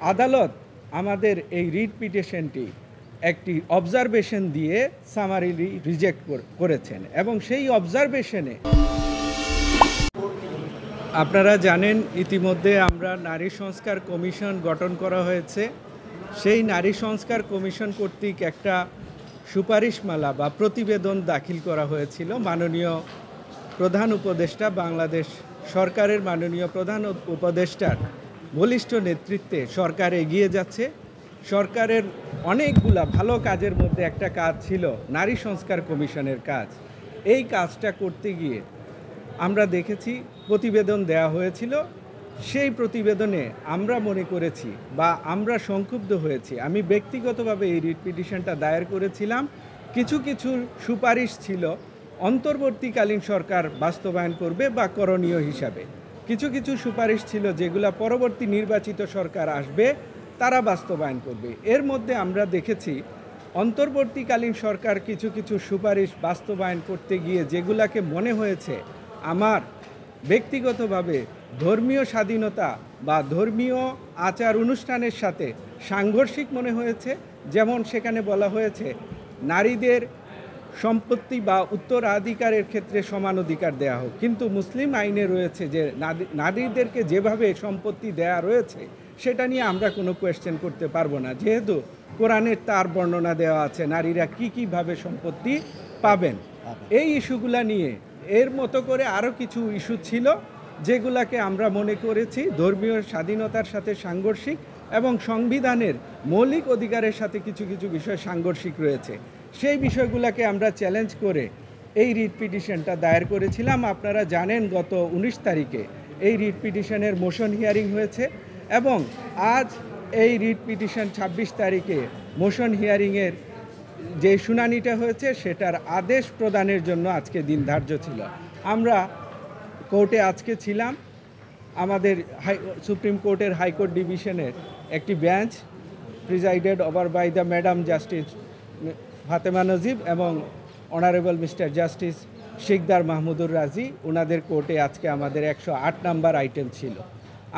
আদালত আমাদের এই রিট পিটিশনটি একটি অবজারভেশন দিয়ে সামারিলি রিজেক্ট করেছেন এবং সেই অবজারভেশনে আপনারা জানেন ইতিমধ্যে আমরা নারী সংস্কার কমিশন গঠন করা হয়েছে। সেই নারী সংস্কার কমিশন কর্তৃক একটা সুপারিশমালা বা প্রতিবেদন দাখিল করা হয়েছিল। মাননীয় প্রধান উপদেষ্টা, বাংলাদেশ সরকারের মাননীয় প্রধান উপদেষ্টার বলিষ্ঠ নেতৃত্বে সরকার এগিয়ে যাচ্ছে। সরকারের অনেকগুলা ভালো কাজের মধ্যে একটা কাজ ছিল নারী সংস্কার কমিশনের কাজ। এই কাজটা করতে গিয়ে আমরা দেখেছি প্রতিবেদন দেওয়া হয়েছিল। সেই প্রতিবেদনে আমরা মনে করেছি বা আমরা সংক্ষুব্ধ হয়েছি। আমি ব্যক্তিগতভাবে এই রিট পিটিশনটা দায়ের করেছিলাম। কিছু কিছু সুপারিশ ছিল অন্তর্বর্তীকালীন সরকার বাস্তবায়ন করবে বা করণীয় হিসাবে, কিছু কিছু সুপারিশ ছিল যেগুলা পরবর্তী নির্বাচিত সরকার আসবে তারা বাস্তবায়ন করবে। এর মধ্যে আমরা দেখেছি অন্তর্বর্তীকালীন সরকার কিছু কিছু সুপারিশ বাস্তবায়ন করতে গিয়ে যেগুলাকে মনে হয়েছে আমার ব্যক্তিগতভাবে ধর্মীয় স্বাধীনতা বা ধর্মীয় আচার অনুষ্ঠানের সাথে সাংঘর্ষিক মনে হয়েছে। যেমন সেখানে বলা হয়েছে নারীদের সম্পত্তি বা উত্তরাধিকারের ক্ষেত্রে সমান অধিকার দেওয়া হোক, কিন্তু মুসলিম আইনে রয়েছে যে নারীদেরকে যেভাবে সম্পত্তি দেয়া রয়েছে সেটা নিয়ে আমরা কোনো কোয়েশ্চেন করতে পারবো না, যেহেতু কোরআনের তার বর্ণনা দেওয়া আছে নারীরা কীভাবে সম্পত্তি পাবেন। এই ইস্যুগুলা নিয়ে এর মতো করে আরও কিছু ইস্যু ছিল যেগুলাকে আমরা মনে করেছি ধর্মীয় স্বাধীনতার সাথে সাংঘর্ষিক এবং সংবিধানের মৌলিক অধিকারের সাথে কিছু কিছু বিষয় সাংঘর্ষিক রয়েছে। সেই বিষয়গুলোকে আমরা চ্যালেঞ্জ করে এই রিট পিটিশনটা দায়ের করেছিলাম। আপনারা জানেন গত 19 তারিখে এই রিট পিটিশনের মোশন হিয়ারিং হয়েছে এবং আজ এই রিট পিটিশন 26 তারিখে মোশন হিয়ারিংয়ের যে শুনানিটা হয়েছে সেটার আদেশ প্রদানের জন্য আজকে দিন ধার্য ছিল। আমরা কোর্টে আজকে ছিলাম। আমাদের সুপ্রিম কোর্টের হাইকোর্ট ডিভিশনের একটি bench presided over by the madam justice Fatema Najib এবং honourable mister justice Sikder Mahmudur Razi, ওনাদের কোর্টে আজকে আমাদের 108 নাম্বার আইটেম ছিল।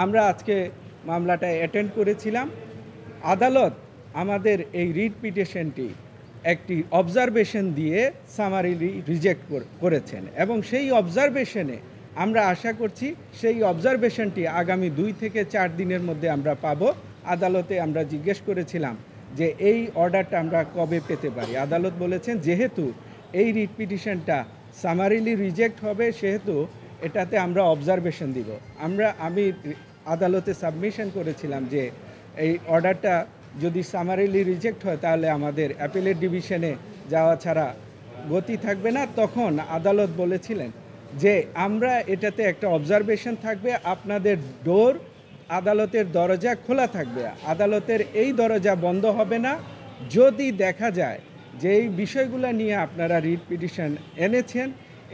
আমরা আজকে মামলাটা অ্যাটেন্ড করেছিলাম। আদালত আমাদের এই রিট পিটিশনটি একটি অবজারভেশন দিয়ে সামারিলি রিজেক্ট করেছেন এবং সেই অবজারভেশনে আমরা আশা করছি সেই অবজারভেশনটি আগামী 2 থেকে 4 দিনের মধ্যে আমরা পাবো। আদালতে আমরা জিজ্ঞেস করেছিলাম যে এই অর্ডারটা আমরা কবে পেতে পারি। আদালত বলেছেন যেহেতু এই রিট পিটিশনটা সামারিলি রিজেক্ট হবে সেহেতু এটাতে আমরা অবজারভেশন দিব। আমি আদালতে সাবমিশন করেছিলাম যে এই অর্ডারটা যদি সামারিলি রিজেক্ট হয় তাহলে আমাদের অ্যাপিলেট ডিভিশনে যাওয়া ছাড়া গতি থাকবে না। তখন আদালত বলেছিলেন যে আমরা এটাতে একটা অবজারভেশন থাকবে, আপনাদের ডোর আদালতের দরজা খোলা থাকবে, আদালতের এই দরজা বন্ধ হবে না যদি দেখা যায় যে এই বিষয়গুলো নিয়ে আপনারা রিট পিটিশন এনেছেন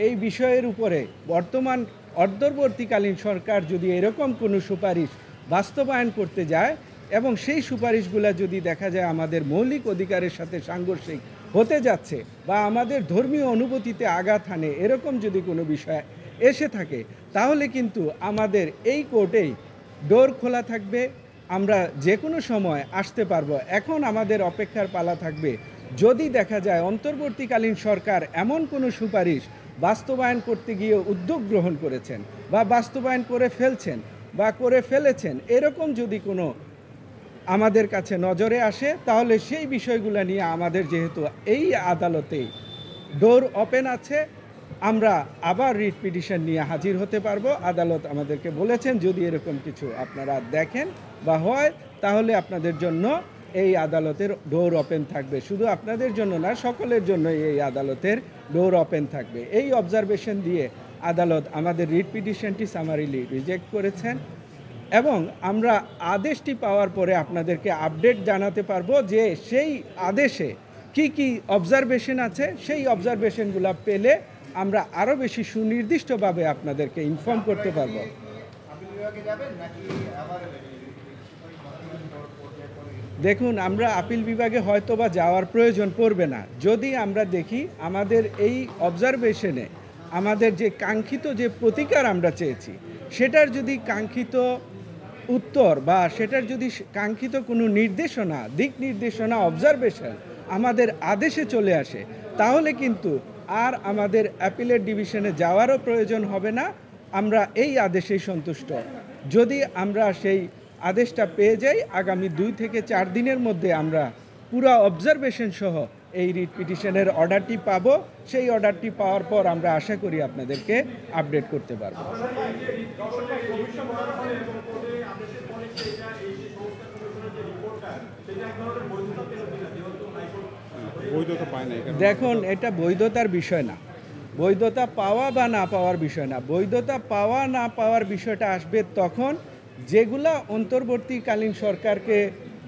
এই বিষয়ের উপরে বর্তমান অন্তর্বর্তীকালীন সরকার যদি এরকম কোনো সুপারিশ বাস্তবায়ন করতে যায় এবং সেই সুপারিশগুলো যদি দেখা যায় আমাদের মৌলিক অধিকারের সাথে সাংঘর্ষিক হতে যাচ্ছে বা আমাদের ধর্মীয় অনুভূতিতে আঘাত হানে, এরকম যদি কোনো বিষয় এসে থাকে তাহলে কিন্তু আমাদের এই কোর্টেই ডোর খোলা থাকবে, আমরা যে কোনো সময় আসতে পারবো। এখন আমাদের অপেক্ষার পালা থাকবে যদি দেখা যায় অন্তর্বর্তীকালীন সরকার এমন কোনো সুপারিশ বাস্তবায়ন করতে গিয়ে উদ্যোগ গ্রহণ করেছেন বা বাস্তবায়ন করে ফেলছেন বা করে ফেলেছেন, এরকম যদি কোনো আমাদের কাছে নজরে আসে তাহলে সেই বিষয়গুলো নিয়ে আমাদের যেহেতু এই আদালতেই ডোর ওপেন আছে, আমরা আবার রিট পিটিশন নিয়ে হাজির হতে পারবো। আদালত আমাদেরকে বলেছেন যদি এরকম কিছু আপনারা দেখেন বা হয় তাহলে আপনাদের জন্য এই আদালতের ডোর ওপেন থাকবে। শুধু আপনাদের জন্য না, সকলের জন্যই এই আদালতের ডোর ওপেন থাকবে। এই অবজারভেশন দিয়ে আদালত আমাদের রিট পিটিশনটি সামারিলি রিজেক্ট করেছেন এবং আমরা আদেশটি পাওয়ার পরে আপনাদেরকে আপডেট জানাতে পারবো যে সেই আদেশে কি অবজারভেশন আছে। সেই অবজারভেশনগুলো পেলে আমরা আরও বেশি সুনির্দিষ্টভাবে আপনাদেরকে ইনফর্ম করতে পারবো। দেখুন, আমরা আপিল বিভাগে হয়তোবা যাওয়ার প্রয়োজন পড়বে না যদি আমরা দেখি আমাদের এই অবজারভেশনে আমাদের যে কাঙ্ক্ষিত যে প্রতিকার আমরা চেয়েছি সেটার যদি কাঙ্ক্ষিত উত্তর বা সেটার যদি কাঙ্ক্ষিত কোনো নির্দেশনা, দিক নির্দেশনা, অবজারভেশন আমাদের আদেশে চলে আসে, তাহলে কিন্তু আর আমাদের অ্যাপিলেট ডিভিশনে যাওয়ারও প্রয়োজন হবে না। আমরা এই আদেশেই সন্তুষ্ট। যদি আমরা সেই আদেশটা পেয়ে যাই, আগামী 2 থেকে 4 দিনের মধ্যে আমরা পুরো অবজারভেশন সহ এই রিট পিটিশনের অর্ডারটি পাবো। সেই অর্ডারটি পাওয়ার পর আমরা আশা করি আপনাদেরকে আপডেট করতে পারবো। দেখুন, এটা বৈধতার বিষয় না, বৈধতা পাওয়া বা না পাওয়ার বিষয় না। বৈধতা পাওয়া না পাওয়ার বিষয়টা আসবে তখন যেগুলা অন্তর্বর্তীকালীন সরকারকে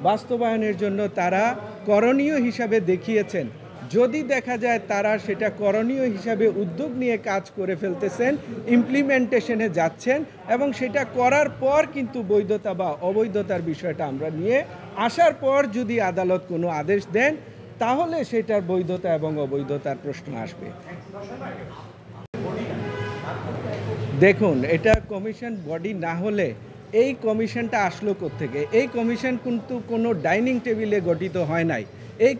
বাস্তবায়নের জন্য তারা করণীয় হিসাবে দেখিয়েছেন। যদি দেখা যায় তারা সেটা করণীয় হিসাবে উদ্যোগ নিয়ে কাজ করে ফেলতেছেন, ইমপ্লিমেন্টেশনে যাচ্ছেন, এবং সেটা করার পর কিন্তু বৈধতা বা অবৈধতার বিষয়টা আমরা নিয়ে আসার পর যদি আদালত কোনো আদেশ দেন, তাহলে সেটার বৈধতা এবং অবৈধতার প্রশ্ন আসবে। দেখুন, এটা কমিশন বডি না হলে এই কমিশনটা আসলো কোত্থেকে? এই কমিশন কিন্তু কোনো ডাইনিং টেবিলে গঠিত হয় নাই। এই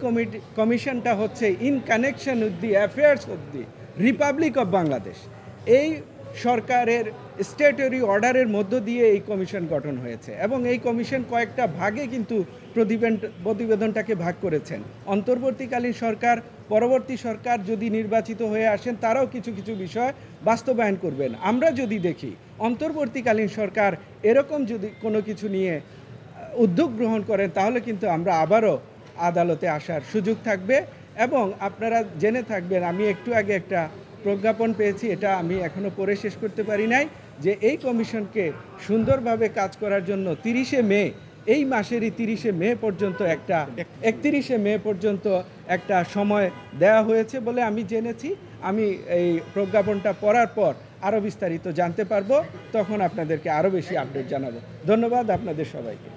কমিশনটা হচ্ছে in connection with the affairs of the Republic of Bangladesh. এই সরকারের স্ট্যাটুটরি অর্ডারের মধ্য দিয়ে এই কমিশন গঠন হয়েছে, এবং এই কমিশন কয়েকটা ভাগে কিন্তু প্রতিবেদনটাকে ভাগ করেছেন। অন্তর্বর্তীকালীন সরকার, পরবর্তী সরকার যদি নির্বাচিত হয়ে আসেন, তারাও কিছু কিছু বিষয় বাস্তবায়ন করবেন। আমরা যদি দেখি অন্তর্বর্তীকালীন সরকার এরকম যদি কোনো কিছু নিয়ে উদ্যোগ গ্রহণ করেন, তাহলে কিন্তু আমরা আবারও আদালতে আসার সুযোগ থাকবে। এবং আপনারা জেনে থাকবেন, আমি একটু আগে একটা প্রজ্ঞাপন পেয়েছি, এটা আমি এখনও পড়ে শেষ করতে পারি নাই, যে এই কমিশনকে সুন্দরভাবে কাজ করার জন্য 30শে মে, এই মাসেরই 30শে মে পর্যন্ত 31শে মে পর্যন্ত একটা সময় দেওয়া হয়েছে বলে আমি জেনেছি। আমি এই প্রজ্ঞাপনটা পড়ার পর আরও বিস্তারিত জানতে পারবো, তখন আপনাদেরকে আরও বেশি আপডেট জানাবো। ধন্যবাদ আপনাদের সবাইকে।